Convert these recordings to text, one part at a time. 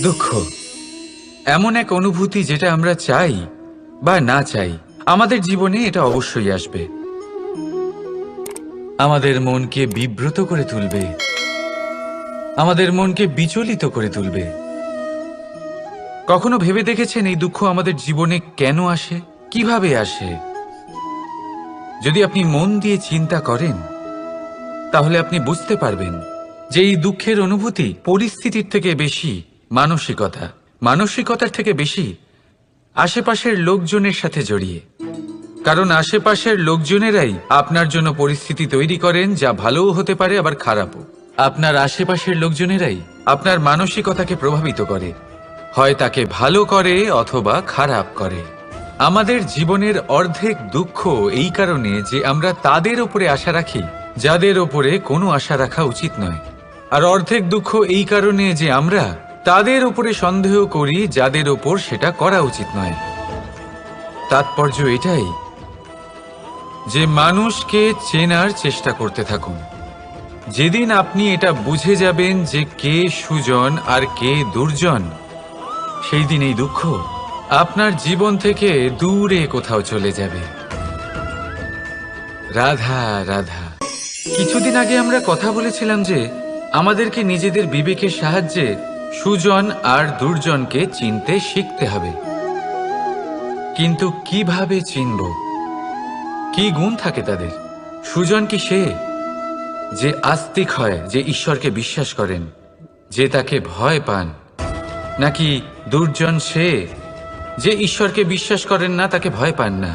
দুঃখ এমন এক অনুভূতি যেটা আমরা চাই বা না চাই, আমাদের জীবনে এটা অবশ্যই আসবে। আমাদের মনকে বিব্রত করে তুলবে, আমাদের মনকে বিচলিত করে তুলবে। কখনো ভেবে দেখেছেন এই দুঃখ আমাদের জীবনে কেন আসে, কিভাবে আসে? যদি আপনি মন দিয়ে চিন্তা করেন তাহলে আপনি বুঝতে পারবেন যে এই দুঃখের অনুভূতি পরিস্থিতির থেকে বেশি মানসিকতার থেকে বেশি আশেপাশের লোকজনের সাথে জড়িয়ে। কারণ আশেপাশের লোকজনেরাই আপনার জন্য পরিস্থিতি তৈরি করেন, যা ভালোও হতে পারে আবার খারাপও। আপনার আশেপাশের লোকজনেরাই আপনার মানসিকতাকে প্রভাবিত করে, হয় তাকে ভালো করে অথবা খারাপ করে। আমাদের জীবনের অর্ধেক দুঃখ এই কারণে যে আমরা তাদের ওপরে আশা রাখি যাদের ওপরে কোনো আশা রাখা উচিত নয়, আর অর্ধেক দুঃখ এই কারণে যে আমরা তাদের ওপরে সন্দেহ করি যাদের ওপর সেটা করা উচিত নয়। তাৎপর্য এটাই যে মানুষকে চেনার চেষ্টা করতে থাকুন। যেদিন আপনি এটা বুঝে যাবেন যে কে সুজন আর কে দুর্জন, সেই দিন এই দুঃখ আপনার জীবন থেকে দূরে কোথাও চলে যাবে। রাধা রাধা। কিছুদিন আগে আমরা কথা বলেছিলাম যে আমাদেরকে নিজেদের বিবেকের সাহায্যে সুজন আর দুর্জনকে চিনতে শিখতে হবে। কিন্তু কিভাবে চিনব? কি গুণ থাকে তাদের? সুজন কি সে যে আস্তিক হয়, যে ঈশ্বরকে বিশ্বাস করেন, যে তাকে ভয় পান? নাকি দুর্জন সে যে ঈশ্বরকে বিশ্বাস করেন না, তাকে ভয় পান না,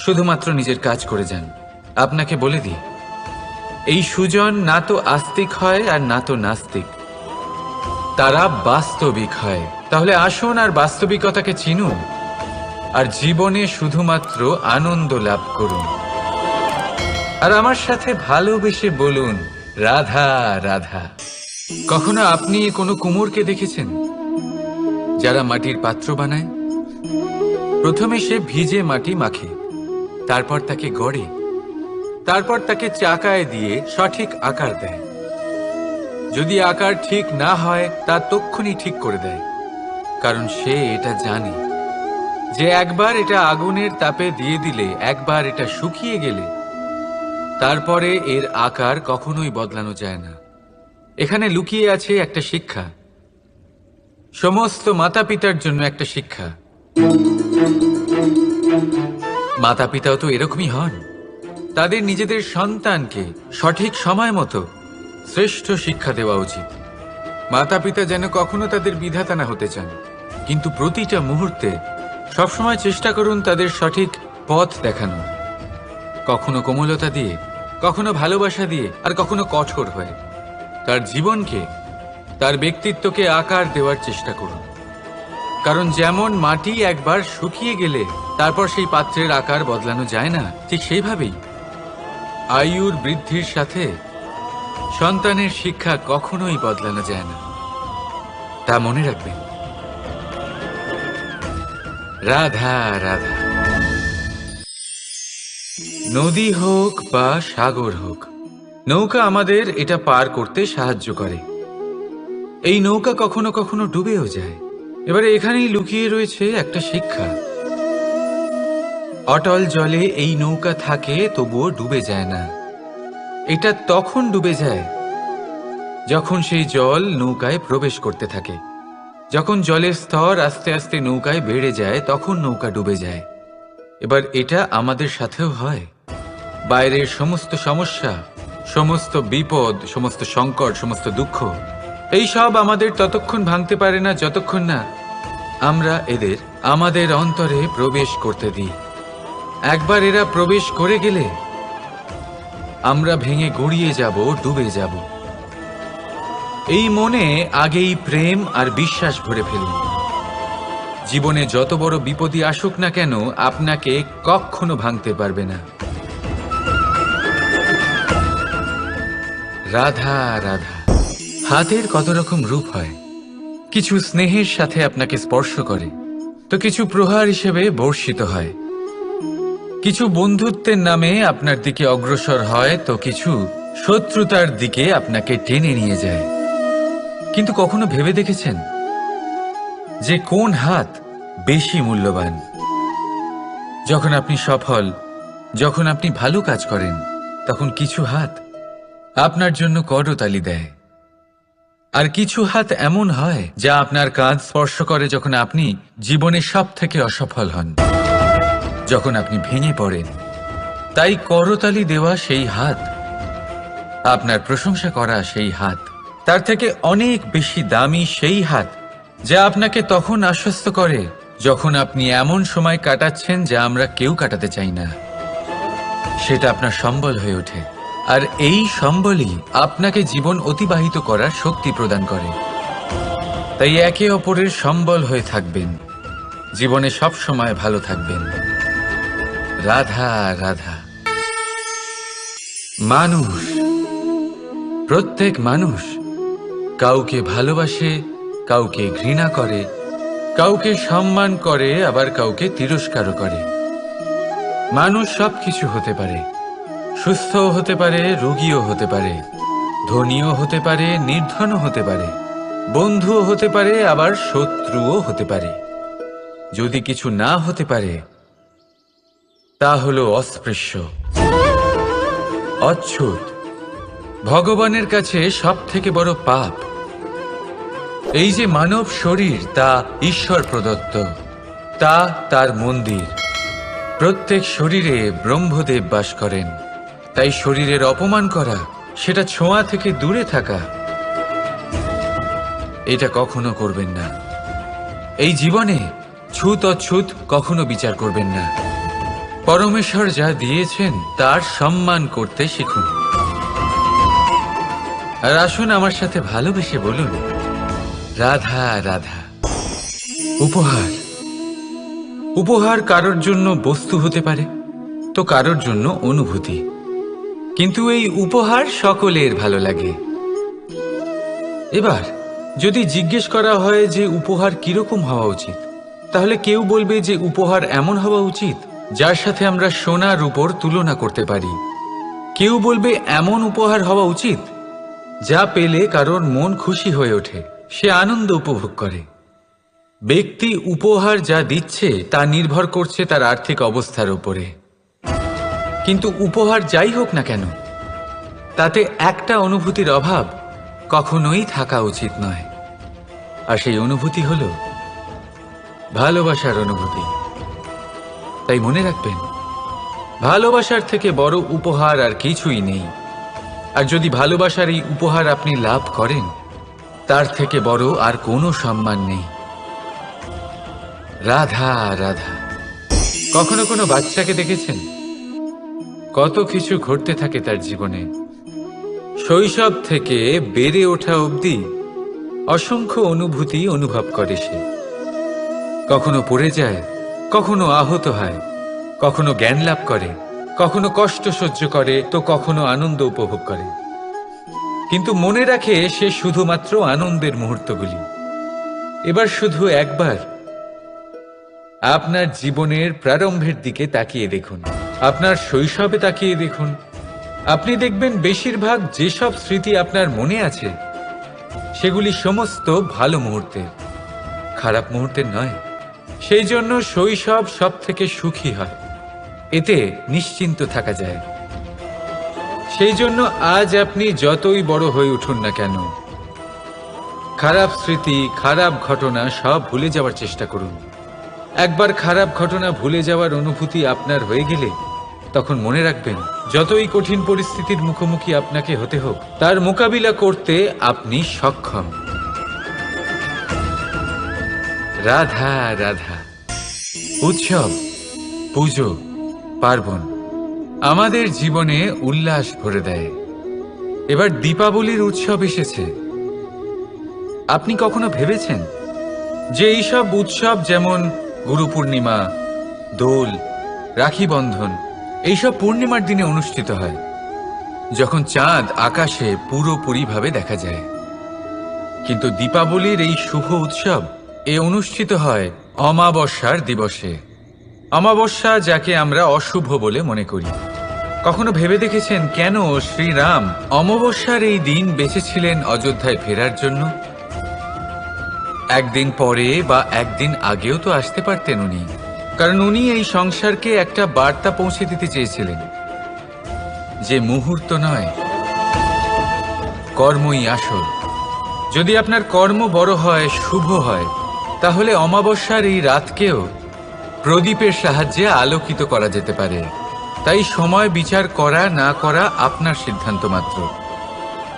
শুধুমাত্র নিজের কাজ করে যান? আপনাকে বলে দিই, এই সুজন না তো আস্তিক হয় আর না তো নাস্তিক, তারা বাস্তবিক হয়। তাহলে আসুন আর বাস্তবিকতাকে চিনুন আর জীবনে শুধুমাত্র আনন্দ লাভ করুন। আর আমার সাথে ভালোবেসে বলুন রাধা রাধা। কখনো আপনি কোনো কুমোরকে দেখেছেন যারা মাটির পাত্র বানায়? প্রথমে সে ভিজে মাটি মাখে, তারপর তাকে গড়ে, তারপর তাকে চাকায় দিয়ে সঠিক আকার দেয়। যদি আকার ঠিক না হয় তা তক্ষুনি ঠিক করে দেয়, কারণ সে এটা জানে যে একবার এটা আগুনের তাপে দিয়ে দিলে, একবার এটা শুকিয়ে গেলে তারপরে এর আকার কখনোই বদলানো যায় না। এখানে লুকিয়ে আছে একটা শিক্ষা, সমস্ত মাতা পিতার জন্য একটা শিক্ষা। মাতা পিতাও তো এরকমই হন, তাদের নিজেদের সন্তানকে সঠিক সময় মতো শ্রেষ্ঠ শিক্ষা দেওয়া উচিত। মাতা পিতা যেন কখনো তাদের বিধাতা না হতে চান, কিন্তু প্রতিটা মুহূর্তে সবসময় চেষ্টা করুন তাদের সঠিক পথ দেখানো, কখনো কোমলতা দিয়ে, কখনো ভালোবাসা দিয়ে, আর কখনো কঠোর হয়ে। তার জীবনকে, তার ব্যক্তিত্বকে আকার দেওয়ার চেষ্টা করুন। কারণ যেমন মাটি একবার শুকিয়ে গেলে তারপর সেই পাত্রের আকার বদলানো যায় না, ঠিক সেইভাবেই আয়ুর বৃদ্ধির সাথে সন্তানের শিক্ষা কখনোই বদলানো যায় না। তা মনে রাখবেন। রাধা রাধা। নদী হোক বা সাগর হোক, নৌকা আমাদের এটা পার করতে সাহায্য করে। এই নৌকা কখনো কখনো ডুবেও যায়। এবারে এখানেই লুকিয়ে রয়েছে একটা শিক্ষা। অটল জলে এই নৌকা থাকে, তবুও ডুবে যায় না। এটা তখন ডুবে যায় যখন সেই জল নৌকায় প্রবেশ করতে থাকে। যখন জলের স্তর আস্তে আস্তে নৌকায় বেড়ে যায়, তখন নৌকা ডুবে যায়। এবার এটা আমাদের সাথেও হয়। বাইরের সমস্ত সমস্যা, সমস্ত বিপদ, সমস্ত সংকট, সমস্ত দুঃখ, এই সব আমাদের ততক্ষণ ভাঙতে পারে না যতক্ষণ না আমরা এদের আমাদের অন্তরে প্রবেশ করতে দিই। একবার এরা প্রবেশ করে গেলে আমরা ভেঙে গড়িয়ে যাব, ডুবে যাব। এই মনে আগেই প্রেম আর বিশ্বাস ভরে ফেলুন। জীবনে যত বড় বিপদই আসুক না কেন, আপনাকে কখনো ভাঙতে পারবে না। রাধা রাধা। হাতের কত রকম রূপ হয়। কিছু স্নেহের সাথে আপনাকে স্পর্শ করে, তো কিছু প্রহার হিসেবে বর্ষিত হয়। কিছু বন্ধুত্বের নামে আপনার দিকে অগ্রসর হয়, তো কিছু শত্রুতার দিকে আপনাকে টেনে নিয়ে যায়। কিন্তু কখনো ভেবে দেখেছেন যে কোন হাত বেশি মূল্যবান। যখন আপনি সফল, যখন আপনি ভালো কাজ করেন, তখন কিছু হাত আপনার জন্য করতালি দেয়, আর কিছু হাত এমন হয় যা আপনার কাঁধ স্পর্শ করে যখন আপনি জীবনে সব থেকে অসফল হন, যখন আপনি ভেঙে পড়েন। তাই করতালি দেওয়া সেই হাত, আপনার প্রশংসা করা সেই হাত, তার থেকে অনেক বেশি দামি সেই হাত যা আপনাকে তখন আশ্বস্ত করে যখন আপনি এমন সময় কাটাচ্ছেন যা আমরা কেউ কাটাতে চাই না। সেটা আপনার সম্বল হয়ে ওঠে, আর এই সম্বলই আপনাকে জীবন অতিবাহিত করার শক্তি প্রদান করে। তাই একে অপরের সম্বল হয়ে থাকবেন, জীবনে সব সময় ভালো থাকবেন। রাধা রাধা। মানুষ, প্রত্যেক মানুষ কাউকে ভালোবাসে, কাউকে ঘৃণা করে, কাউকে সম্মান করে, আবার কাউকে তিরস্কারও করে। মানুষ সবকিছু হতে পারে, সুস্থও হতে পারে, রোগীও হতে পারে, ধনীও হতে পারে, নির্ধনও হতে পারে, বন্ধুও হতে পারে, আবার শত্রুও হতে পারে। যদি কিছু না হতে পারে তা হলো অস্পৃশ্য, অচ্ছুত, ভগবানের কাছে সব থেকে বড় পাপ। এই যে মানব শরীর, তা ঈশ্বর প্রদত্ত, তা তার মন্দির। প্রত্যেক শরীরে ব্রহ্মদেব বাস করেন। তাই শরীরের অপমান করা, সেটা ছোঁয়া থেকে দূরে থাকা, এটা কখনো করবেন না। এই জীবনে ছুত অছুত কখনো বিচার করবেন না। পরমেশ্বর যা দিয়েছেন তার সম্মান করতে শিখুন। আর আসুন আমার সাথে ভালোবেসে বলুন, রাধা রাধা। উপহার, উপহার কারোর জন্য বস্তু হতে পারে, তো কারোর জন্য অনুভূতি। কিন্তু এই উপহার সকলের ভালো লাগে। এবার যদি জিজ্ঞেস করা হয় যে উপহার কিরকম হওয়া উচিত, তাহলে কেউ বলবে যে উপহার এমন হওয়া উচিত যার সাথে আমরা সোনা রূপোর তুলনা করতে পারি। কেউ বলবে এমন উপহার হওয়া উচিত যা পেলে কারোর মন খুশি হয়ে ওঠে, সে আনন্দ উপভোগ করে। ব্যক্তি উপহার যা দিচ্ছে তা নির্ভর করছে তার আর্থিক অবস্থার উপরে। কিন্তু উপহার যাই হোক না কেন, তাতে একটা অনুভূতির অভাব কখনোই থাকা উচিত নয়। আর সেই অনুভূতি হলো ভালোবাসার অনুভূতি। তাই মনে রাখবেন, ভালোবাসার থেকে বড় উপহার আর কিছুই নেই। আর যদি ভালোবাসার এই উপহার আপনি লাভ করেন, তার থেকে বড় আর কোনো সম্মান নেই। রাধা রাধা। কখনো কোনো বাচ্চাকে দেখেছেন? কত কিছু ঘটতে থাকে তার জীবনে। শৈশব থেকে বেড়ে ওঠা অবধি অসংখ্য অনুভূতি অনুভব করে সে। কখনো পড়ে যায়, কখনো আহত হয়, কখনো জ্ঞান লাভ করে, কখনো কষ্ট সহ্য করে, তো কখনো আনন্দ উপভোগ করে। কিন্তু মনে রাখে সে শুধুমাত্র আনন্দের মুহূর্তগুলি। এবার শুধু একবার আপনার জীবনের প্রারম্ভের দিকে তাকিয়ে দেখুন, আপনার শৈশবে তাকিয়ে দেখুন। আপনি দেখবেন বেশিরভাগ যেসব স্মৃতি আপনার মনে আছে সেগুলি সমস্ত ভালো মুহূর্তের, খারাপ মুহূর্তের নয়। সেই জন্য শৈশব সব থেকে সুখী হয়, এতে নিশ্চিন্ত থাকা যায়। সেই জন্য আজ আপনি যতই বড় হয়ে উঠুন না কেন, খারাপ স্মৃতি, খারাপ ঘটনা সব ভুলে যাওয়ার চেষ্টা করুন। একবার খারাপ ঘটনা ভুলে যাওয়ার অনুভূতি আপনার হয়ে গেলে তখন মনে রাখবেন, যতই কঠিন পরিস্থিতির মুখোমুখি আপনাকে হতে হোক, তার মোকাবিলা করতে আপনি সক্ষম। রাধা রাধা। উৎসব, পুজো, পার্বণ আমাদের জীবনে উল্লাস ভরে দেয়। এবার দীপাবলির উৎসব এসেছে। আপনি কখনো ভেবেছেন যে এইসব উৎসব যেমন গুরু পূর্ণিমা, দোল, রাখি বন্ধন, এইসব পূর্ণিমার দিনে অনুষ্ঠিত হয়, যখন চাঁদ আকাশে পুরোপুরিভাবে দেখা যায়। কিন্তু দীপাবলির এই শুভ উৎসব অনুষ্ঠিত হয় অমাবস্যার দিবসে। অমাবস্যা যাকে আমরা অশুভ বলে মনে করি। কখনো ভেবে দেখেছেন কেন শ্রীরাম অমাবস্যার এই দিন বেছেছিলেন অযোধ্যায় ফেরার জন্য? একদিন পরে বা একদিন আগেও তো আসতে পারতেন উনি, কারণ উনি এই সংসারকে একটা বার্তা পৌঁছে দিতে চেয়েছিলেন যে মুহূর্ত নয়, কর্মই আসল। যদি আপনার কর্ম বড় হয়, শুভ হয়, তাহলে অমাবস্যার এই রাতকেও প্রদীপের সাহায্যে আলোকিত করা যেতে পারে। তাই সময় বিচার করা না করা আপনার সিদ্ধান্ত মাত্র,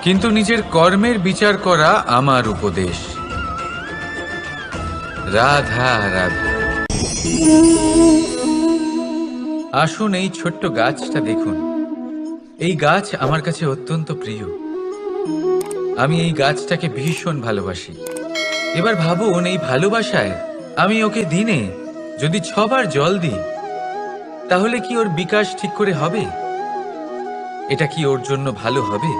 কিন্তু নিজের কর্মের বিচার করা আমার উপদেশ। রাধা রাধা। আসুন এই ছোট্ট গাছটা দেখুন। এই গাছ আমার কাছে অত্যন্ত প্রিয়। আমি এই গাছটাকে ভীষণ ভালোবাসি। এবার ভাবুন, এই ভালোবাসায় আমি ওকে দিনে যদি 6 বার জল দিই, তাহলে কি ওর বিকাশ ঠিক করে হবে? এটা কি ওর জন্য ভালো হবে?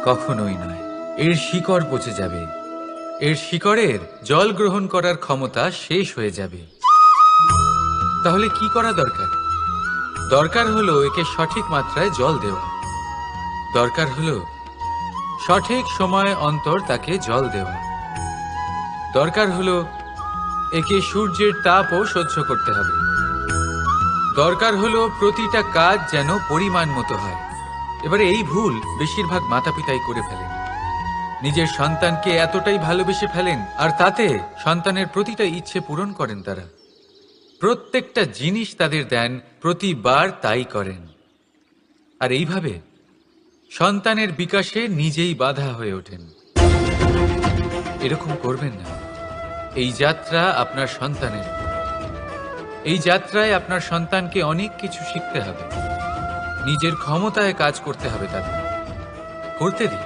কখনোই নয়। এর শিকড় পচে যাবে, এর শিকড়ের জল গ্রহণ করার ক্ষমতা শেষ হয়ে যাবে। তাহলে কি করা দরকার? দরকার হলো একে সঠিক মাত্রায় জল দেওয়া। দরকার হলো সঠিক সময় অন্তর তাকে জল দেওয়া। দরকার হলো একে সূর্যের তাপও সহ্য করতে হবে। দরকার হলো প্রতিটা কাজ যেন পরিমাণ মতো হয়। এবারে এই ভুল বেশিরভাগ মাতাপিতাই করে ফেলেন। নিজের সন্তানকে এতটাই ভালোবেসে ফেলেন, আর তাতে সন্তানের প্রতিটা ইচ্ছে পূরণ করেন। তারা প্রত্যেকটা জিনিস তাদের দেন, প্রতিবার তাই করেন। আর এইভাবে সন্তানের বিকাশে নিজেই বাধা হয়ে ওঠেন। এরকম করবেন না। এই যাত্রা আপনার সন্তানের। এই যাত্রায় আপনার সন্তানকে অনেক কিছু শিখতে হবে। নিজের ক্ষমতায় কাজ করতে হবে তাদের। করতে দিন।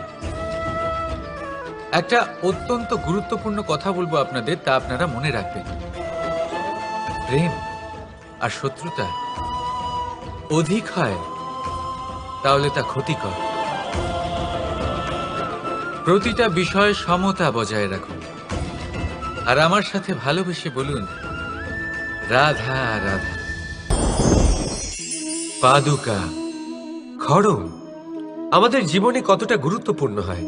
একটা অত্যন্ত গুরুত্বপূর্ণ কথা বলবো আপনাদের, তা আপনারা মনে রাখবেন। প্রেম আর শত্রুতা অধিক হয় তাহলে তা ক্ষতিকর। প্রতিটা বিষয়ে সমতা বজায় রাখুন। আর আমার সাথে ভালোবেসে বলুন, রাধা রাধা। পাদুকা, খড়ম আমাদের জীবনে কতটা গুরুত্বপূর্ণ হয়।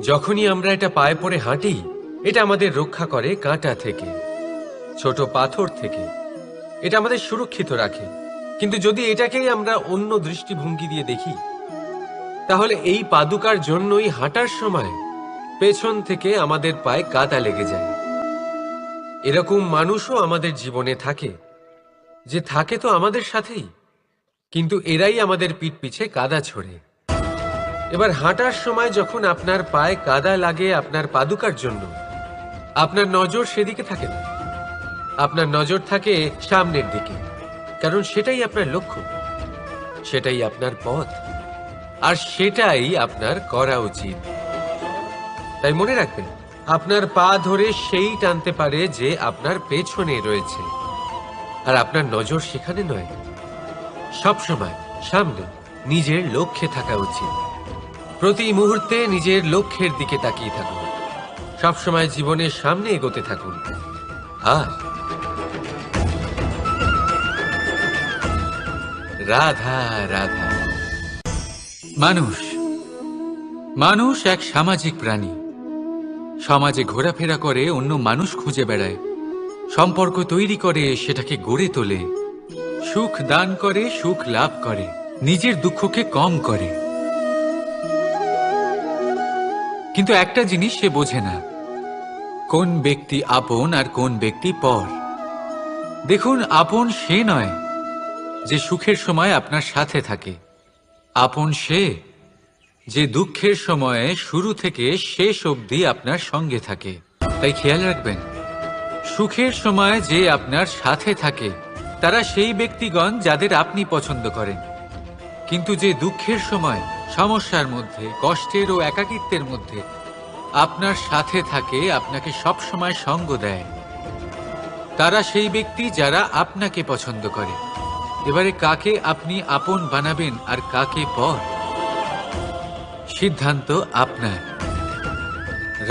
যখনই আমরা এটা পায়ে পড়ে হাঁটি, এটা আমাদের রক্ষা করে কাঁটা থেকে, ছোট পাথর থেকে। এটা আমাদের সুরক্ষিত রাখে। কিন্তু যদি এটাকেই আমরা অন্য দৃষ্টিভঙ্গি দিয়ে দেখি, তাহলে এই পাদুকার জন্যই হাঁটার সময় পেছন থেকে আমাদের পায়ে কাদা লেগে যায়। এরকম মানুষও আমাদের জীবনে থাকে, যে থাকে তো আমাদের সাথেই, কিন্তু এরাই আমাদের পিঠ পিছে কাদা ছোড়ে। এবার হাঁটার সময় যখন আপনার পায়ে কাদা লাগে আপনার পাদুকার জন্য, আপনার নজর সেদিকে থাকে না। আপনার নজর থাকে সামনের দিকে, কারণ সেটাই আপনার লক্ষ্য, সেটাই আপনার পথ, আর সেটাই আপনার করা উচিত। তাই মনে রাখবেন, আপনার পা ধরে সেই টানতে পারে যে আপনার পেছনে রয়েছে, আর আপনার নজর সেখানে নয়। সবসময় সামনে নিজের লক্ষ্যে থাকা উচিত। প্রতি মুহূর্তে নিজের লক্ষ্যের দিকে তাকিয়ে থাকুন। সবসময় জীবনের সামনে এগোতে থাকুন। আর রাধা রাধা। মানুষ এক সামাজিক প্রাণী। সমাজে ঘোরাফেরা করে, অন্য মানুষ খুঁজে বেড়ায়, সম্পর্ক তৈরি করে, সেটাকে গড়ে তোলে, সুখ দান করে, সুখ লাভ করে, নিজের দুঃখকে কম করে। কিন্তু একটা জিনিস সে বোঝে না, কোন ব্যক্তি আপন আর কোন ব্যক্তি পর। দেখুন, আপন সে নয় যে সুখের সময় আপনার সাথে থাকে। আপন সে যে দুঃখের সময়ে শুরু থেকে শেষ অবধি আপনার সঙ্গে থাকে। তাই খেয়াল রাখবেন, সুখের সময় যে আপনার সাথে থাকে তারা সেই ব্যক্তিগণ যাদের আপনি পছন্দ করেন। কিন্তু যে দুঃখের সময়, সমস্যার মধ্যে, কষ্টের ও একাকিত্বের মধ্যে আপনার সাথে থাকে, আপনাকে সব সময় সঙ্গ দেয়, তারা সেই ব্যক্তি যারা আপনাকে পছন্দ করে। এবারে কাকে আপনি আপন বানাবেন আর কাকে পর, সিদ্ধান্ত আপনার।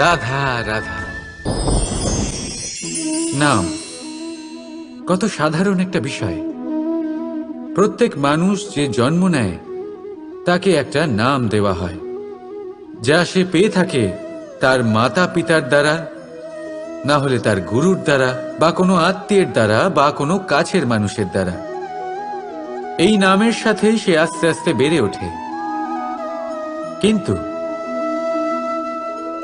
রাধা রাধা। নাম কত সাধারণ একটা বিষয়। প্রত্যেক মানুষ যে জন্ম নেয় তাকে একটা নাম দেওয়া হয়। যা সে পেয়ে থাকে তার মাতা পিতার দ্বারা, না হলে তার গুরুর দ্বারা, বা কোনো আত্মীয়ের দ্বারা, বা কোনো কাছের মানুষের দ্বারা। এই নামের সাথেই সে আস্তে আস্তে বেড়ে ওঠে। কিন্তু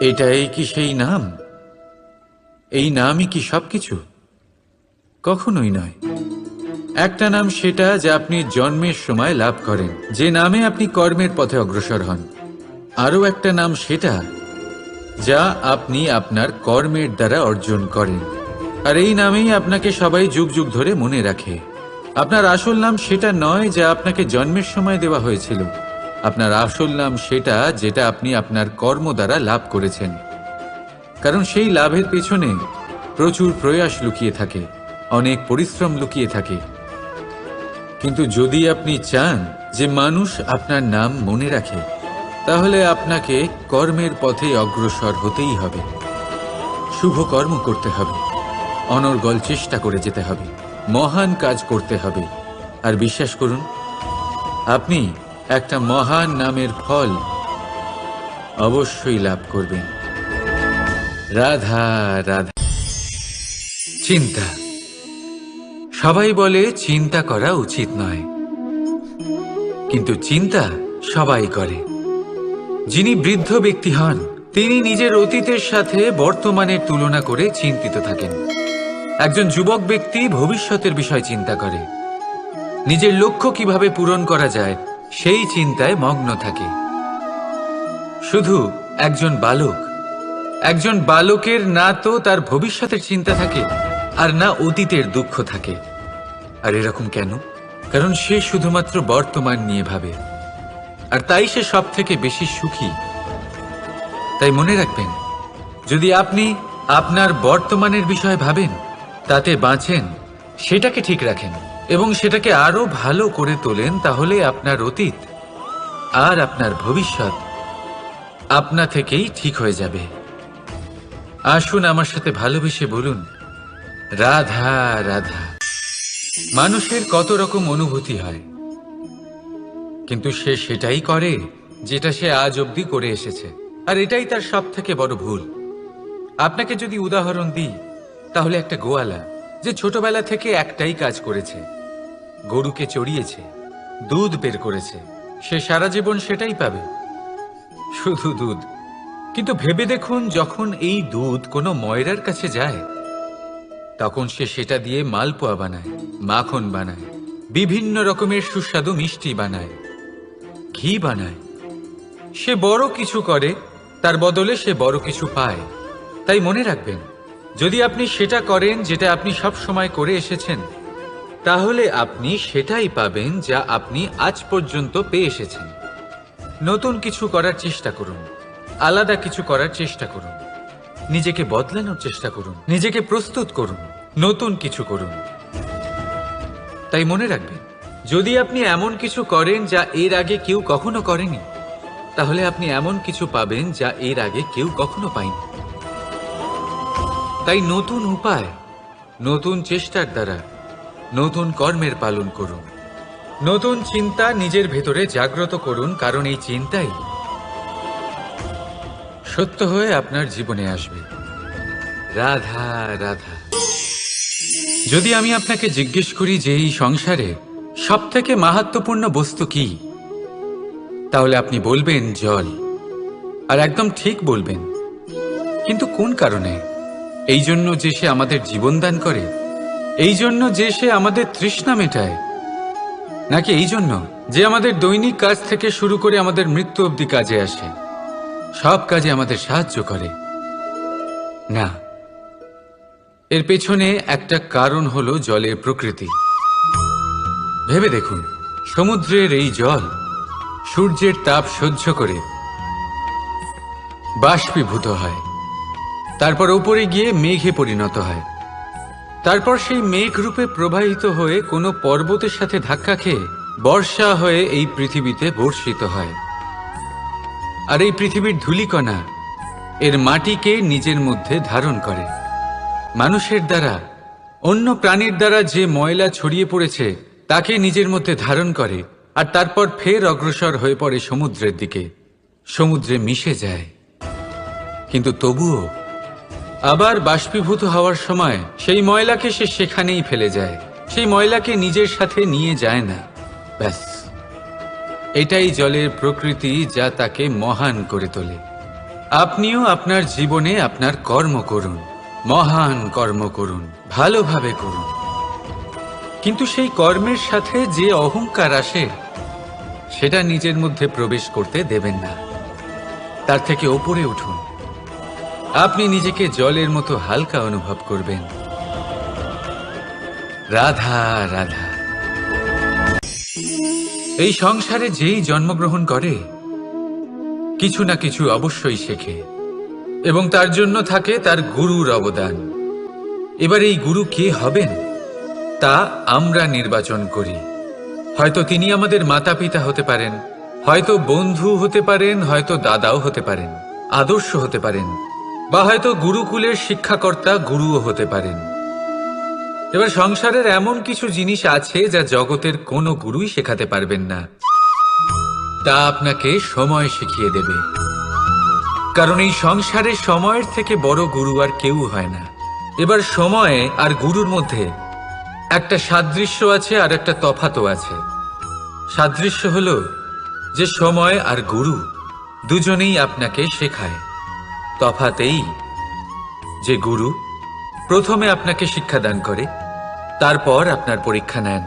এটাই কি সেই নাম? এই নামই কি সবকিছু? কখনোই নয়। একটা নাম সেটা যা আপনি জন্মের সময় লাভ করেন, যে নামে আপনি কর্মের পথে অগ্রসর হন। আরও একটা নাম সেটা যা আপনি আপনার কর্মের দ্বারা অর্জন করেন। আর এই নামেই আপনাকে সবাই যুগ যুগ ধরে মনে রাখে। আপনার আসল নাম সেটা নয় যা আপনাকে জন্মের সময় দেওয়া হয়েছিল। আপনার আসল নাম সেটা যেটা আপনি আপনার কর্ম দ্বারা লাভ করেছেন। কারণ সেই লাভের পেছনে প্রচুর প্রয়াস লুকিয়ে থাকে, অনেক পরিশ্রম লুকিয়ে থাকে। কিন্তু যদি আপনি চান যে মানুষ আপনার নাম মনে রাখে, তাহলে আপনাকে কর্মের পথে অগ্রসর হতেই হবে। শুভ কর্ম করতে হবে, অনর্গল চেষ্টা করে যেতে হবে, মহান কাজ করতে হবে। আর বিশ্বাস করুন, আপনি একটা মহান নামের ফল অবশ্যই লাভ করবেন। রাধা রাধা। চিন্তা। সবাই বলে চিন্তা করা উচিত নয়, কিন্তু চিন্তা সবাই করে। যিনি বৃদ্ধ ব্যক্তি হন, তিনি নিজের অতীতের সাথে বর্তমানের তুলনা করে চিন্তিত থাকেন। একজন যুবক ব্যক্তি ভবিষ্যতের বিষয় চিন্তা করে, নিজের লক্ষ্য কিভাবে পূরণ করা যায় সেই চিন্তায় মগ্ন থাকে। শুধু একজন বালকের না তো তার ভবিষ্যতের চিন্তা থাকে, আর না অতীতের দুঃখ থাকে। আর এরকম কেন? কারণ সে শুধুমাত্র বর্তমান নিয়ে ভাবে, আর তাই সে সব থেকে বেশি সুখী। তাই মনে রাখবেন, যদি আপনি আপনার বর্তমানের বিষয়ে ভাবেন, তাতে বাঁচেন, সেটাকে ঠিক রাখেন এবং সেটাকে আরো ভালো করে তোলেন, তাহলে আপনার অতীত আর আপনার ভবিষ্যৎ আপনা থেকেই ঠিক হয়ে যাবে। আসুন আমার সাথে ভালোবেসে বলুন, রাধা রাধা। মানুষের কত রকম অনুভূতি হয়, কিন্তু সে সেটাই করে যেটা সে আজ অবধি করে এসেছে। আর এটাই তার সব থেকে বড় ভুল। আপনাকে যদি উদাহরণ দিই, তাহলে একটা গোয়ালা যে ছোটবেলা থেকে একটাই কাজ করেছে, গরুকে চড়িয়েছে, দুধ বের করেছে, সে সারা জীবন সেটাই পাবে, শুধু দুধ। কিন্তু ভেবে দেখুন, যখন এই দুধ কোনো ময়রার কাছে যায়, তখন সে সেটা দিয়ে মালপোয়া বানায়, মাখন বানায়, বিভিন্ন রকমের সুস্বাদু মিষ্টি বানায়, ঘি বানায়। সে বড় কিছু করে, তার বদলে সে বড় কিছু পায়। তাই মনে রাখবেন, যদি আপনি সেটা করেন যেটা আপনি সব সময় করে এসেছেন, তাহলে আপনি সেটাই পাবেন যা আপনি আজ পর্যন্ত পেয়ে এসেছেন। নতুন কিছু করার চেষ্টা করুন, আলাদা কিছু করার চেষ্টা করুন, নিজেকে বদলানোর চেষ্টা করুন, নিজেকে প্রস্তুত করুন, নতুন কিছু করুন। তাই মনে রাখবেন, যদি আপনি এমন কিছু করেন যা এর আগে কেউ কখনো করেনি, তাহলে আপনি এমন কিছু পাবেন যা এর আগে কেউ কখনো পায়নি। তাই নতুন উপায়, নতুন চেষ্টার দ্বারা নতুন কর্মের পালন করুন। নতুন চিন্তা নিজের ভেতরে জাগ্রত করুন, কারণ এই চিন্তাই সত্য হয়ে আপনার জীবনে আসবে। রাধা রাধা। যদি আমি আপনাকে জিজ্ঞেস করি যে এই সংসারে সব থেকে মাহাত্ম্যপূর্ণ বস্তু কি, তাহলে আপনি বলবেন জল। আর একদম ঠিক বলবেন। কিন্তু কোন কারণে? এই জন্য যে সে আমাদের জীবন দান করে? এই জন্য যে সে আমাদের তৃষ্ণা মেটায়? নাকি এই জন্য যে আমাদের দৈনিক কাজ থেকে শুরু করে আমাদের মৃত্যু অবধি কাজে আসে, সব কাজে আমাদের সাহায্য করে? না, এর পেছনে একটা কারণ হলো জলের প্রকৃতি। ভেবে দেখুন, সমুদ্রের এই জল সূর্যের তাপ সহ্য করে বাষ্পীভূত হয়, তারপর উপরে গিয়ে মেঘে পরিণত হয়, তারপর সেই মেঘ রূপে প্রবাহিত হয়ে কোনো পর্বতের সাথে ধাক্কা খেয়ে বর্ষা হয়ে এই পৃথিবীতে বর্ষিত হয়। আর এই পৃথিবীর ধূলিকণা এর মাটিকে নিজের মধ্যে ধারণ করে। মানুষের দ্বারা, অন্য প্রাণীর দ্বারা যে ময়লা ছড়িয়ে পড়েছে তাকে নিজের মধ্যে ধারণ করে, আর তারপর ফের অগ্রসর হয়ে পড়ে সমুদ্রের দিকে, সমুদ্রে মিশে যায়। কিন্তু তবুও আবার বাষ্পীভূত হওয়ার সময় সেই ময়লাকে সে সেখানেই ফেলে যায়, সেই ময়লাকে নিজের সাথে নিয়ে যায় না। ব্যাস, এটাই জলের প্রকৃতি, যা তাকে মহান করে তোলে। আপনিও আপনার জীবনে আপনার কর্ম করুন, মহান কর্ম করুন, ভালোভাবে করুন, কিন্তু সেই কর্মের সাথে যে অহংকার আসে সেটা নিজের মধ্যে প্রবেশ করতে দেবেন না। তার থেকে ওপরে উঠুন। আপনি নিজেকে জলের মতো হালকা অনুভব করবেন। রাধা রাধা। এই সংসারে যেই জন্মগ্রহণ করে কিছু না কিছু অবশ্যই শেখে, এবং তার জন্য থাকে তার গুরুর অবদান। এবার এই গুরু কে হবেন তা আমরা নির্বাচন করি। হয়তো তিনি আমাদের মাতা পিতা হতে পারেন, হয়তো বন্ধু হতে পারেন, হয়তো দাদাও হতে পারেন, আদর্শ হতে পারেন, বা হয়তো গুরুকুলের শিক্ষাকর্তা গুরুও হতে পারেন। এবার সংসারের এমন কিছু জিনিস আছে যা জগতের কোনো গুরুই শেখাতে পারবেন না, তা আপনাকে সময় শিখিয়ে দেবে। কারণ এই সংসারে সময়ের থেকে বড় গুরু আর কেউ হয় না। এবার সময় আর গুরুর মধ্যে একটা সাদৃশ্য আছে আর একটা তফাতও আছে। সাদৃশ্য হলো যে সময় আর গুরু দুজনেই আপনাকে শেখায়। তফাৎ এই যে গুরু প্রথমে আপনাকে শিক্ষাদান করে, তারপর আপনার পরীক্ষা নেন।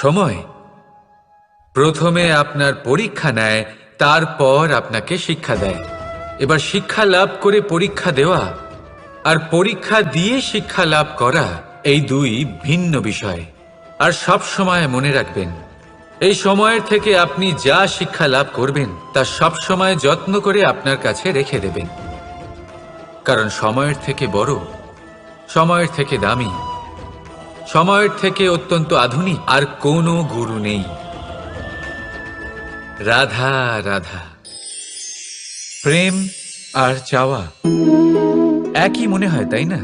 সময় প্রথমে আপনার পরীক্ষা নেয়, তারপর আপনাকে শিক্ষা দেয়। এবার শিক্ষা লাভ করে পরীক্ষা দেওয়া আর পরীক্ষা দিয়ে শিক্ষা লাভ করা এই দুই ভিন্ন বিষয়। আর সব সময় মনে রাখবেন, এই সময়ের থেকে আপনি যা শিক্ষা লাভ করবেন তা সব সময় যত্ন করে আপনার কাছে রেখে দেবেন। কারণ সময়ের থেকে বড়, সময়ের থেকে দামি, সময়ের থেকে অত্যন্ত আধুনিক আর কোনো গুরু নেই। রাধা রাধা। প্রেম আর চাওয়া একই মনে হয়, তাই না?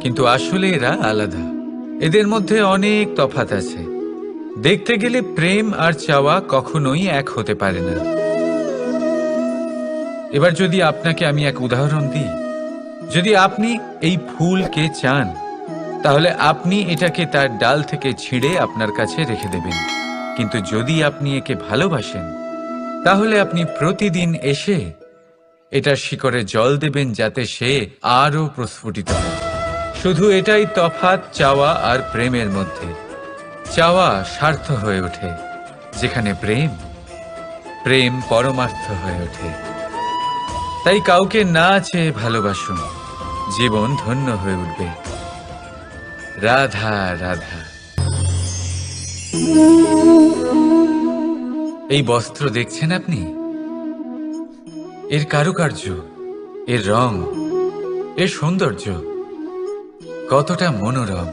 কিন্তু আসলে এরা আলাদা। এদের মধ্যে অনেক তফাৎ আছে। দেখতে গেলে প্রেম আর চাওয়া কখনোই এক হতে পারে না। এবার যদি আপনাকে আমি এক উদাহরণ দিই, যদি আপনি এই ফুলকে চান, তাহলে আপনি এটাকে তার ডাল থেকে ছিঁড়ে আপনার কাছে রেখে দেবেন। কিন্তু যদি আপনি একে ভালোবাসেন, তাহলে আপনি প্রতিদিন এসে এটার শিকড়ে জল দেবেন, যাতে সে আরো প্রস্ফুটিত হয়। শুধু এটাই তফাৎ চাওয়া আর প্রেমের মধ্যে। চাওয়া স্বার্থ হয়ে ওঠে, যেখানে প্রেম প্রেম পরমার্থ হয়ে ওঠে। তাই কাউকে না চেয়ে ভালোবাসুন, জীবন ধন্য হয়ে উঠবে। রাধা রাধা। এই বস্ত্র দেখছেন আপনি? এর কারুকার্য, এর রং, এর সৌন্দর্য কতটা মনোরম,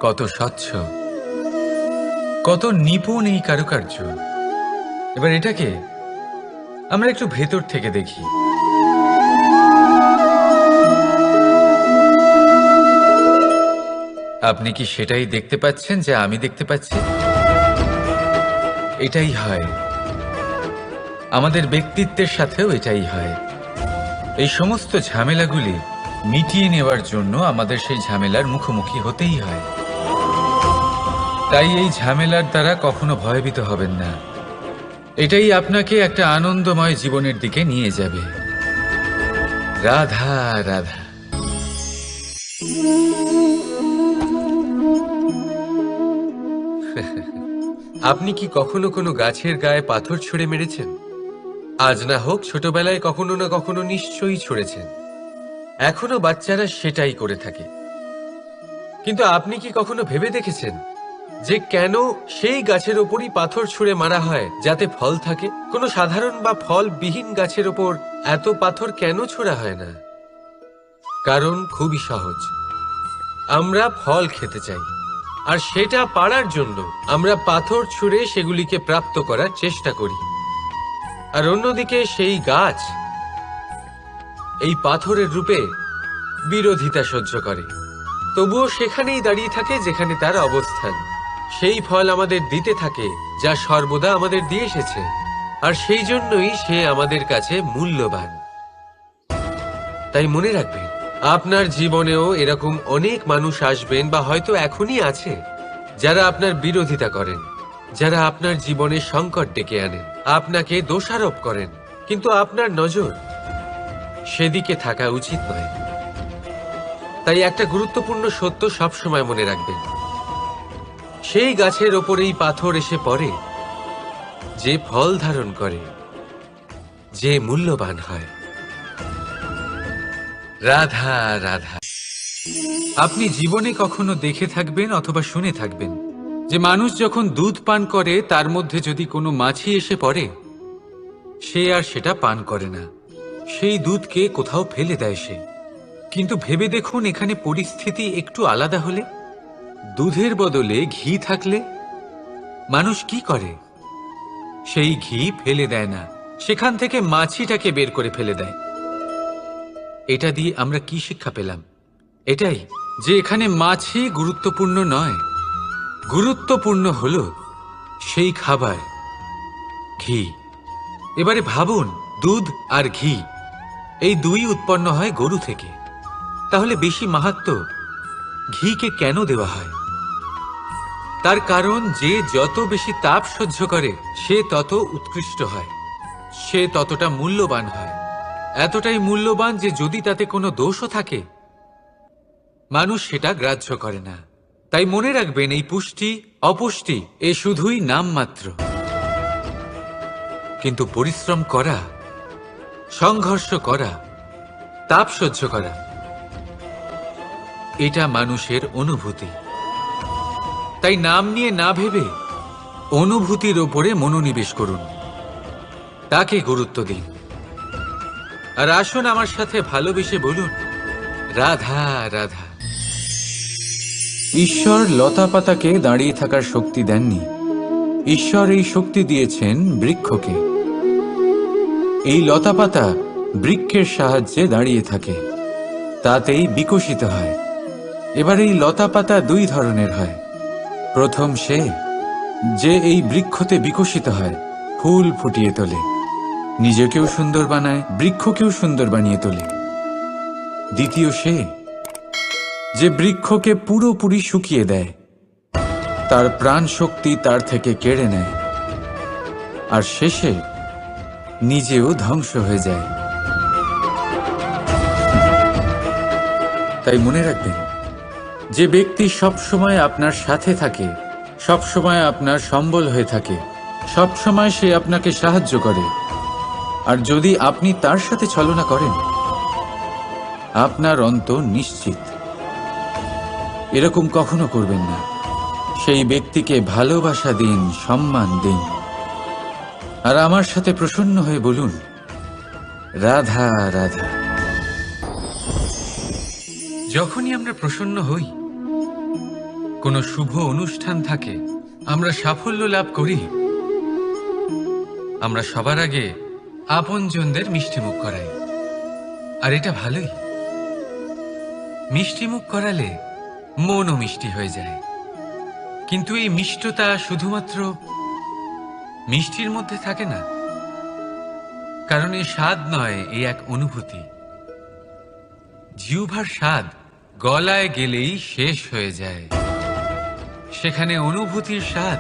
কত স্বচ্ছ, কত নিপুণ এই কারুকার্য। এবার এটাকে আমরা একটু ভেতর থেকে দেখি। আপনি কি সেটাই দেখতে পাচ্ছেন যা আমি দেখতে পাচ্ছি? এটাই হয় আমাদের ব্যক্তিত্বের সাথেও, এটাই হয়। এই সমস্ত ঝামেলাগুলি মিটিয়ে নেওয়ার জন্য আমাদের সেই ঝামেলার মুখোমুখি হতেই হয়। তাই এই ঝামেলার দ্বারা কখনো ভয়ভীত হবেন না। এটাই আপনাকে একটা আনন্দময় জীবনের দিকে নিয়ে যাবে। রাধা রাধা। আপনি কি কখনো কোনো গাছের গায়ে পাথর ছুঁড়ে মেরেছেন? আজ না হোক, ছোটবেলায় কখনো না কখনো নিশ্চয়ই ছুঁড়েছেন। এখনো বাচ্চারা সেটাই করে থাকে। কিন্তু আপনি কি কখনো ভেবে দেখেছেন যে কেন সেই গাছের ওপরই পাথর ছুঁড়ে মারা হয় যাতে ফল থাকে? কোনো সাধারণ বা ফলবিহীন গাছের ওপর এত পাথর কেন ছোড়া হয় না? কারণ খুবই সহজ। আমরা ফল খেতে চাই, আর সেটা পারার জন্য আমরা পাথর ছুঁড়ে সেগুলিকে প্রাপ্ত করার চেষ্টা করি। আর অন্যদিকে সেই গাছ এই পাথরের রূপে বিরোধিতা সহ্য করে, তবুও সেখানেই দাঁড়িয়ে থাকে যেখানে তার অবস্থান। সেই ফল আমাদের দিতে থাকে যা সর্বদা আমাদের দিয়ে এসেছে, আর সেই জন্যই সে আমাদের কাছে মূল্যবান। তাই মনে রাখবেন, আপনার জীবনেও এরকম অনেক মানুষ আসবেন বা হয়তো এখনই আছে, যারা আপনার বিরোধিতা করেন, যারা আপনার জীবনে সংকট ডেকে আনেন, আপনাকে দোষারোপ করেন, কিন্তু আপনার নজর সেদিকে থাকা উচিত নয়। তাই একটা গুরুত্বপূর্ণ সত্য সবসময় মনে রাখবেন, সেই গাছের ওপরেই পাথর এসে পড়ে যে ফল ধারণ করে, যে মূল্যবান হয়। রাধা রাধা। আপনি জীবনে কখনো দেখে থাকবেন অথবা শুনে থাকবেন যে মানুষ যখন দুধ পান করে তার মধ্যে যদি কোনো মাছি এসে পড়ে, সে আর সেটা পান করে না, সেই দুধকে কোথাও ফেলে দেয় সে। কিন্তু ভেবে দেখুন, এখানে পরিস্থিতি একটু আলাদা হলে, দুধের বদলে ঘি থাকলে মানুষ কি করে? সেই ঘি ফেলে দেয় না, সেখান থেকে মাছিটাকে বের করে ফেলে দেয়। এটা দিয়ে আমরা কি শিক্ষা পেলাম? এটাই যে এখানে মাছি গুরুত্বপূর্ণ নয়, গুরুত্বপূর্ণ হলো সেই খাবার, ঘি। এবারে ভাবুন, দুধ আর ঘি এই দুই উৎপন্ন হয় গরু থেকে, তাহলে বেশি মাহাত্ম্য ঘিকে কেন দেওয়া হয়? তার কারণ, যে যত বেশি তাপ সহ্য করে সে তত উৎকৃষ্ট হয়, সে ততটা মূল্যবান হয়। এতটাই মূল্যবান যে যদি তাতে কোনো দোষও থাকে, মানুষ সেটা গ্রাহ্য করে না। তাই মনে রাখবেন, এই পুষ্টি অপুষ্টি এ শুধুই নামমাত্র, কিন্তু পরিশ্রম করা, সংঘর্ষ করা, তাপ সহ্য করা, এটা মানুষের অনুভূতি। তাই নাম নিয়ে না ভেবে অনুভূতির ওপরে মনোনিবেশ করুন, তাকে গুরুত্ব দিন। আর আসুন আমার সাথে ভালোবেসে বলুন, রাধা রাধা। ঈশ্বর লতা পাতাকে দাঁড়িয়ে থাকার শক্তি দেননি, ঈশ্বর এই শক্তি দিয়েছেন বৃক্ষকে। এই লতা পাতা বৃক্ষের সাহায্যে দাঁড়িয়ে থাকে, তাতেই বিকশিত হয়। এবার এই লতা পাতা দুই ধরনের হয়। প্রথম সে যে এই বৃক্ষতে বিকশিত হয়, ফুল ফুটিয়ে তোলে, নিজেকেও সুন্দর বানায়, বৃক্ষকেও সুন্দর বানিয়ে তোলে। দ্বিতীয় সে যে বৃক্ষকে পুরোপুরি শুকিয়ে দেয়, তার প্রাণ শক্তি তার থেকে কেড়ে নেয়, আর শেষে নিজেও ধ্বংস হয়ে যায়। তাই মনে রাখবেন, যে ব্যক্তি সবসময় আপনার সাথে থাকে, সবসময় আপনার সম্বল হয়ে থাকে, সবসময় সে আপনাকে সাহায্য করে, আর যদি আপনি তার সাথে ছলনা করেন, আপনার অন্ত নিশ্চিত। এরকম কখনো করবেন না। সেই ব্যক্তিকে ভালোবাসা দিন, সম্মান দিন, আর আমার সাথে প্রসন্ন হয়ে বলুন, রাধা রাধা। যখনই আমরা প্রসন্ন হই, কোনো শুভ অনুষ্ঠান থাকে, আমরা সাফল্য লাভ করি, আমরা সবার আগে আপনজনদের মিষ্টিমুখ করাই। আর এটা ভালোই, মিষ্টিমুখ করালে মনও মিষ্টি হয়ে যায়। কিন্তু এই মিষ্টতা শুধুমাত্র মিষ্টির মধ্যে থাকে না, কারণ এই স্বাদ নয়, এই এক অনুভূতি। জিহ্বার স্বাদ গলায় গেলেই শেষ হয়ে যায়, সেখানে অনুভূতির স্বাদ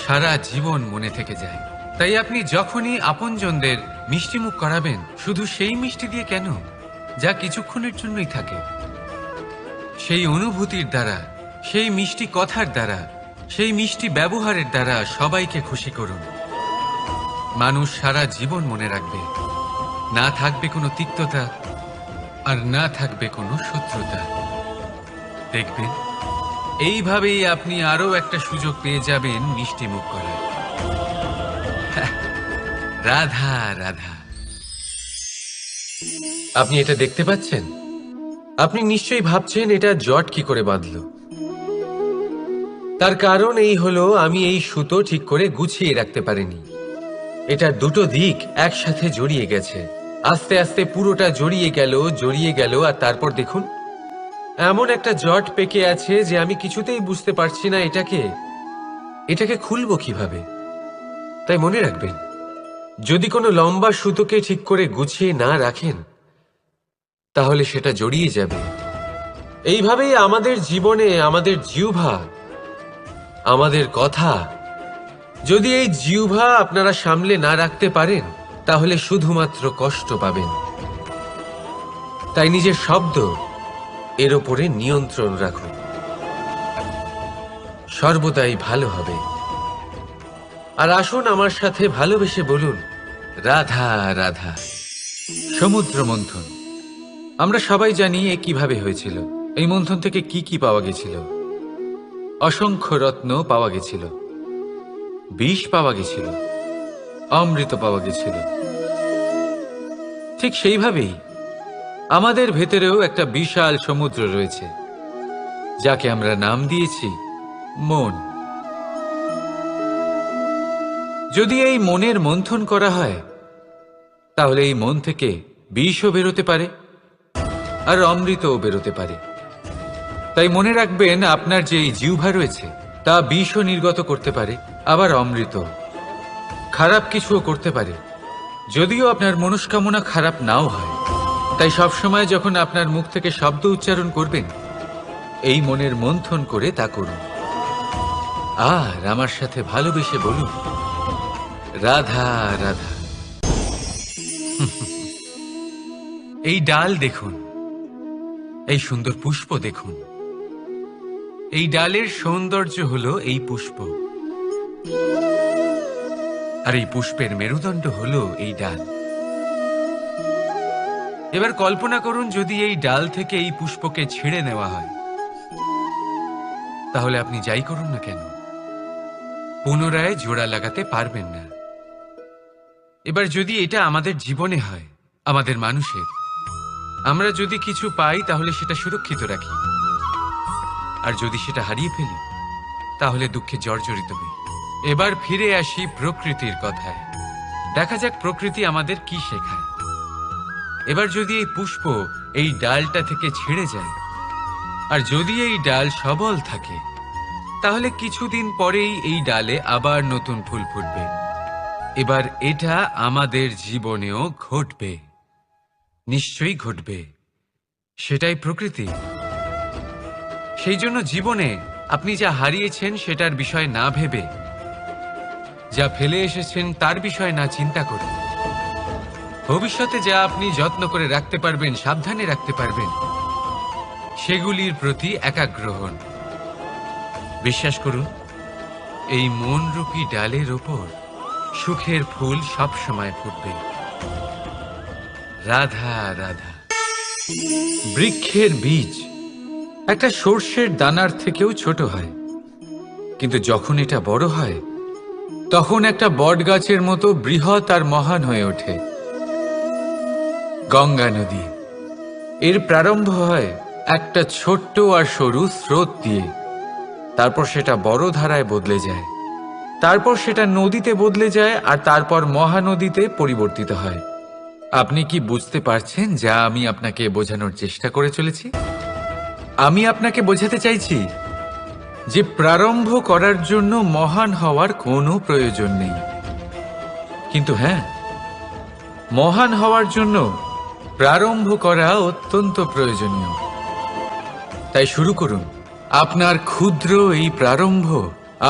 সারা জীবন মনে থেকে যায়। তাই আপনি যখনই আপনজনদের মিষ্টিমুখ করাবেন, শুধু সেই মিষ্টি দিয়ে কেন, যা কিছুক্ষণের জন্যই থাকে, সেই অনুভূতির দ্বারা, সেই মিষ্টি কথার দ্বারা, সেই মিষ্টি ব্যবহারের দ্বারা সবাইকে খুশি করুন। মানুষ সারা জীবন মনে রাখবে, না থাকবে কোনো তিক্ততা, আর না থাকবে কোনো শত্রুতা। দেখবেন, এইভাবেই আপনি আরো একটা সুযোগ পেয়ে যাবেন মিষ্টি মুখ করার। রাধা রাধা। আপনি এটা দেখতে পাচ্ছেন? আপনি নিশ্চয়ই ভাবছেন এটা জট কি করে বাঁধলো। তার কারণ এই হলো, আমি এই সুতো ঠিক করে গুছিয়ে রাখতে পারিনি। এটার দুটো দিক একসাথে জড়িয়ে গেছে, আস্তে আস্তে পুরোটা জড়িয়ে গেল, আর তারপর দেখুন, এমন একটা জট পেকে আছে যে আমি কিছুতেই বুঝতে পারছি না এটাকে খুলবো কিভাবে। তাই মনে রাখবেন, যদি কোনো লম্বা সুতোকে ঠিক করে গুছিয়ে না রাখেন, তাহলে সেটা জড়িয়ে যাবে। এইভাবেই আমাদের জীবনে আমাদের জিহ্বা, আমাদের কথা, যদি এই জিহ্বা আপনারা সামলে না রাখতে পারেন তাহলে শুধুমাত্র কষ্ট পাবেন। তাই নিজের শব্দ এর ওপরে নিয়ন্ত্রণ রাখুন, সর্বদাই ভালো হবে। আর আসুন আমার সাথে ভালোবেসে বলুন, রাধা রাধা। সমুদ্র মন্থন, আমরা সবাই জানি এ কিভাবে হয়েছিল। এই মন্থন থেকে কি কি পাওয়া গেছিল? অসংখ্য রত্ন পাওয়া গেছিল, বিষ পাওয়া গেছিল, অমৃত পাওয়া গেছিল। ঠিক সেইভাবেই আমাদের ভেতরেও একটা বিশাল সমুদ্র রয়েছে, যাকে আমরা নাম দিয়েছি মন। যদি এই মনের মন্থন করা হয় তাহলে এই মন থেকে বিষও বেরোতে পারে আর অমৃতও বেরোতে পারে। তাই মনে রাখবেন, আপনার যে এই জিহ্বা রয়েছে তা বিষও নির্গত করতে পারে, আবার অমৃত। খারাপ কিছুও করতে পারে, যদিও আপনার মনস্কামনা খারাপ নাও হয়। তাই সবসময় যখন আপনার মুখ থেকে শব্দ উচ্চারণ করবেন, এই মনের মন্থন করে তা করুন। আর আমার সাথে ভালোবেসে বলুন, রাধা রাধা। এই ডাল দেখুন, এই সুন্দর পুষ্প দেখুন। এই ডালের সৌন্দর্য হলো এই পুষ্প, আর এই পুষ্পের মেরুদণ্ড হলো এই ডাল। এবার কল্পনা করুন, যদি এই ডাল থেকে এই পুষ্পকে ছিঁড়ে নেওয়া হয়, তাহলে আপনি যাই করুন না কেন পুনরায় জোড়া লাগাতে পারবেন না। এবার যদি এটা আমাদের জীবনে হয়, আমাদের মানুষের, আমরা যদি কিছু পাই তাহলে সেটা সুরক্ষিত রাখি, আর যদি সেটা হারিয়ে ফেলি তাহলে দুঃখে জর্জরিত হই। এবার ফিরে আসি প্রকৃতির কথায়। দেখা যাক প্রকৃতি আমাদের কি শেখায়। এবার যদি এই পুষ্প এই ডালটা থেকে ছিঁড়ে যায়, আর যদি এই ডাল সবল থাকে, তাহলে কিছুদিন পরেই এই ডালে আবার নতুন ফুল ফুটবে। এবার এটা আমাদের জীবনেও ঘটবে, নিশ্চয়ই ঘটবে। সেটাই প্রকৃতি। সেই জন্য জীবনে আপনি যা হারিয়েছেন সেটার বিষয় না ভেবে, যা ফেলে এসেছেন তার বিষয় না চিন্তা করে, ভবিষ্যতে যা আপনি যত্ন করে রাখতে পারবেন, সাবধানে রাখতে পারবেন, সেগুলির প্রতি একাগ্র হন। বিশ্বাস করুন, এই মনরূপী ডালের ওপর সুখের ফুল সব সময় ফুটবে। রাধা রাধা। বৃক্ষের বীজ একটা সর্ষের দানার থেকেও ছোট হয়, কিন্তু যখন এটা বড় হয় তখন একটা বট গাছের মতো বৃহৎ আর মহান হয়ে ওঠে। গঙ্গা নদী, এর প্রারম্ভ হয় একটা ছোট্ট আর সরু স্রোত দিয়ে, তারপর সেটা বড় ধারায় বদলে যায়, তারপর সেটা নদীতে বদলে যায়, আর তারপর মহানদীতে পরিবর্তিত হয়। আপনি কি বুঝতে পারছেন যা আমি আপনাকে বোঝানোর চেষ্টা করে চলেছি? আমি আপনাকে বোঝাতে চাইছি যে প্রারম্ভ করার জন্য মহান হওয়ার কোনো প্রয়োজন নেই, কিন্তু হ্যাঁ, মহান হওয়ার জন্য প্রারম্ভ করা অত্যন্ত প্রয়োজনীয়। তাই শুরু করুন। আপনার ক্ষুদ্র এই প্রারম্ভ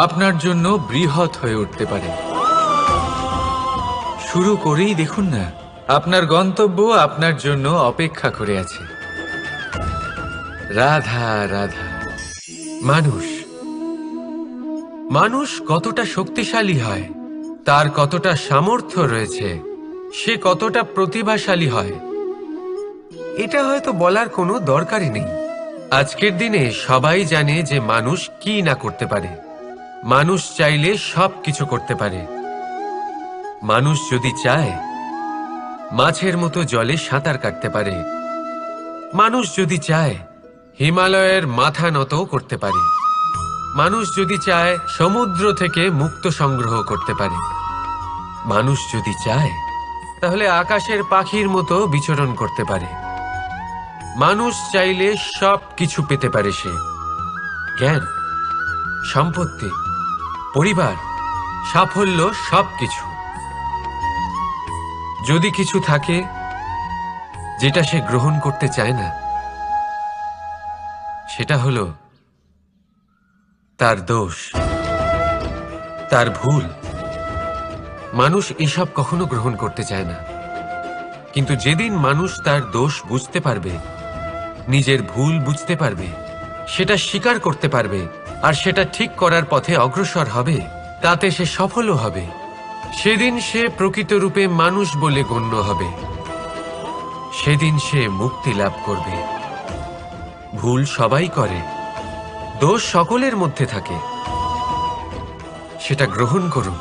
আপনার জন্য বৃহৎ হয়ে উঠতে পারে। শুরু করেই দেখুন না, আপনার গন্তব্য আপনার জন্য অপেক্ষা করে আছে। রাধা রাধা। মানুষ কতটা শক্তিশালী হয়, তার কতটা সামর্থ্য রয়েছে, সে কতটা প্রতিভাশালী হয়, এটা হয়তো বলার কোনো দরকারই নেই। আজকের দিনে সবাই জানে যে মানুষ কি না করতে পারে। মানুষ চাইলে সব কিছু করতে পারে। মানুষ যদি চায় মাছের মতো জলে সাঁতার কাটতে পারে। মানুষ যদি চায় হিমালয়ের মাথা নতও করতে পারে। মানুষ যদি চায় সমুদ্র থেকে মুক্ত সংগ্রহ করতে পারে। মানুষ যদি চায় তাহলে আকাশের পাখির মতো বিচরণ করতে পারে। মানুষ চাইলে সব কিছু পেতে পারে সে। জ্ঞান, সম্পত্তি, পরিবার, সাফল্য, সবকিছু। যদি কিছু থাকে যেটা সে গ্রহণ করতে চায় না, সেটা হলো তার দোষ, তার ভুল। মানুষ এসব কখনো গ্রহণ করতে চায় না, কিন্তু যেদিন মানুষ তার দোষ বুঝতে পারবে, নিজের ভুল বুঝতে পারবে, সেটা স্বীকার করতে পারবে আর সেটা ঠিক করার পথে অগ্রসর হবে, তাতে সে সফলও হবে, সেদিন সে প্রকৃত রূপে মানুষ বলে গণ্য হবে। সেদিন সে মুক্তি লাভ করবে। ভুল সবাই করে, দোষ সকলের মধ্যে থাকে। সেটা গ্রহণ করুন,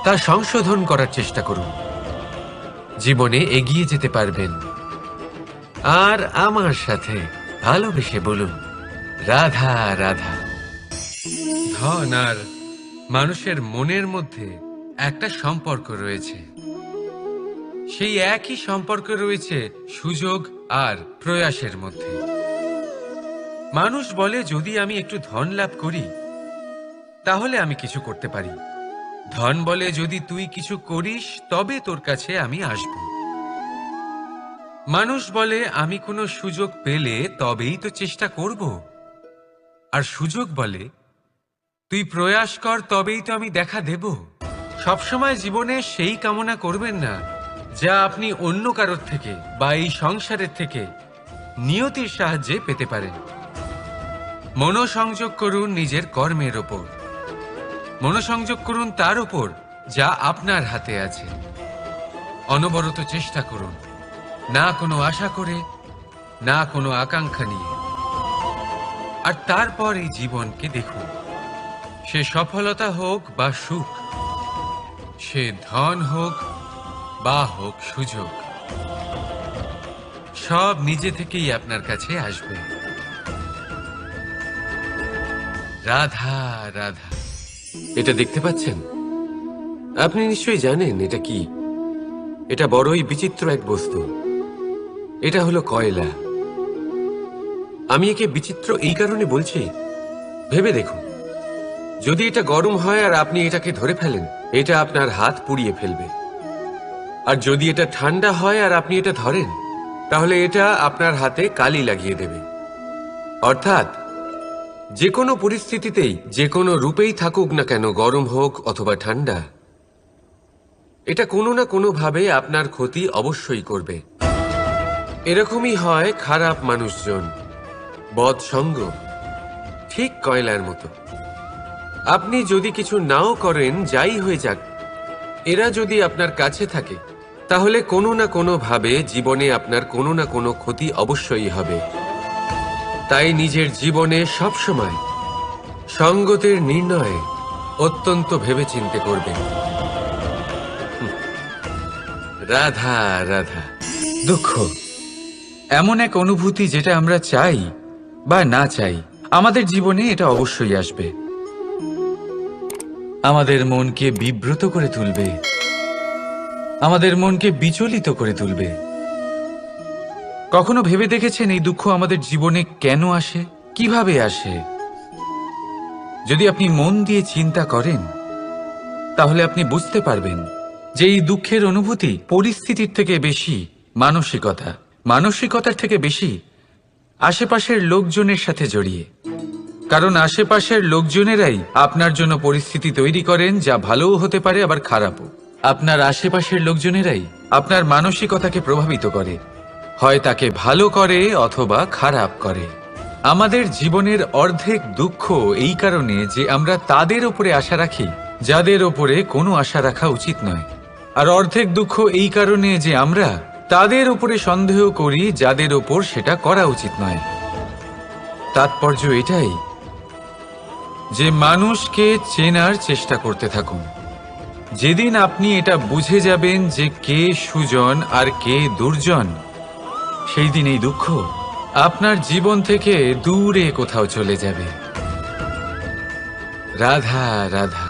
তা সংশোধন করার চেষ্টা করুন, জীবনে এগিয়ে যেতে পারবেন। আর আমার সাথে ভালোবেসে বলুন, রাধা রাধা। ধন আর মানুষের মনের মধ্যে একটা সম্পর্ক রয়েছে। সেই একই সম্পর্ক রয়েছে সুযোগ আর প্রয়াসের মধ্যে। মানুষ বলে, যদি আমি একটু ধন লাভ করি তাহলে আমি কিছু করতে পারি। ধন বলে, যদি তুই কিছু করিস তবে তোর কাছে আমি আসব। মানুষ বলে, আমি কোনো সুযোগ পেলে তবেই তো চেষ্টা করব। আর সুযোগ বলে, তুই প্রয়াস কর তবেই তো আমি দেখা দেব। সবসময় জীবনে সেই কামনা করবেন না যা আপনি অন্য কারোর থেকে বা এই সংসারের থেকে নিয়তির সাহায্যে পেতে পারেন। মনোসংযোগ করুন নিজের কর্মের ওপর, মনোসংযোগ করুন তার ওপর যা আপনার হাতে আছে। অনবরত চেষ্টা করুন, না কোনো আশা করে, না কোনো আকাঙ্ক্ষা নিয়ে। আর তারপর এই জীবনকে দেখুন, সে সফলতা হোক বা সুখ, সে ধন হোক বা হোক সুযোগ, সব নিজে থেকেই আপনার কাছে আসবে। রাধা রাধা। এটা দেখতে পাচ্ছেন? আপনি নিশ্চয়ই জানেন এটা কি। এটা বড়ই বিচিত্র এক বস্তু। এটা হলো কয়লা। আমি একে বিচিত্র এই কারণে বলছি, ভেবে দেখুন, যদি এটা গরম হয় আর আপনি এটাকে ধরে ফেলেন, এটা আপনার হাত পুড়িয়ে ফেলবে। আর যদি এটা ঠান্ডা হয় আর আপনি এটা ধরেন, তাহলে এটা আপনার হাতে কালি লাগিয়ে দেবে। অর্থাৎ যে কোনো পরিস্থিতিতেই, যে কোনো রূপেই থাকুক না কেন, গরম হোক অথবা ঠান্ডা, এটা কোনো না কোনো ভাবে আপনার ক্ষতি অবশ্যই করবে। এরকমই হয় খারাপ মানুষজন, বদসঙ্গ, ঠিক কয়লার মতো। আপনি যদি কিছু নাও করেন, যাই হয়ে যাক, এরা যদি আপনার কাছে থাকে, তাহলে কোনো না কোনো ভাবে জীবনে আপনার কোনো না কোনো ক্ষতি অবশ্যই হবে। তাই নিজের জীবনে সবসময় সঙ্গতের নির্ণয়ে অত্যন্ত ভেবেচিন্তে করবেন। রাধা রাধা। দুঃখ এমন এক অনুভূতি যেটা আমরা চাই বা না চাই, আমাদের জীবনে এটা অবশ্যই আসবে। আমাদের মনকে বিব্রত করে তুলবে, আমাদের মনকে বিচলিত করে তুলবে। কখনো ভেবে দেখেছেন এই দুঃখ আমাদের জীবনে কেন আসে, কিভাবে আসে? যদি আপনি মন দিয়ে চিন্তা করেন, তাহলে আপনি বুঝতে পারবেন যে এই দুঃখের অনুভূতি পরিস্থিতির থেকে বেশি মানসিকতার থেকে বেশি আশেপাশের লোকজনের সাথে জড়িয়ে। কারণ আশেপাশের লোকজনেরাই আপনার জন্য পরিস্থিতি তৈরি করেন, যা ভালোও হতে পারে আবার খারাপও। আপনার আশেপাশের লোকজনেরাই আপনার মানসিকতাকে প্রভাবিত করে, হয় তাকে ভালো করে অথবা খারাপ করে। আমাদের জীবনের অর্ধেক দুঃখ এই কারণে যে আমরা তাদের উপরে আশা রাখি যাদের ওপরে কোনো আশা রাখা উচিত নয়, আর অর্ধেক দুঃখ এই কারণে যে আমরা তাদের উপরে সন্দেহ করি যাদের ওপর সেটা করা উচিত নয়। তাৎপর্য এটাই যে মানুষকে চেনার চেষ্টা করতে থাকুন। যেদিন আপনি এটা বুঝে যাবেন যে কে সুজন আর কে দুর্জন, সেই দিন এই দুঃখ আপনার জীবন থেকে দূরে কোথাও চলে যাবে। রাধা রাধা।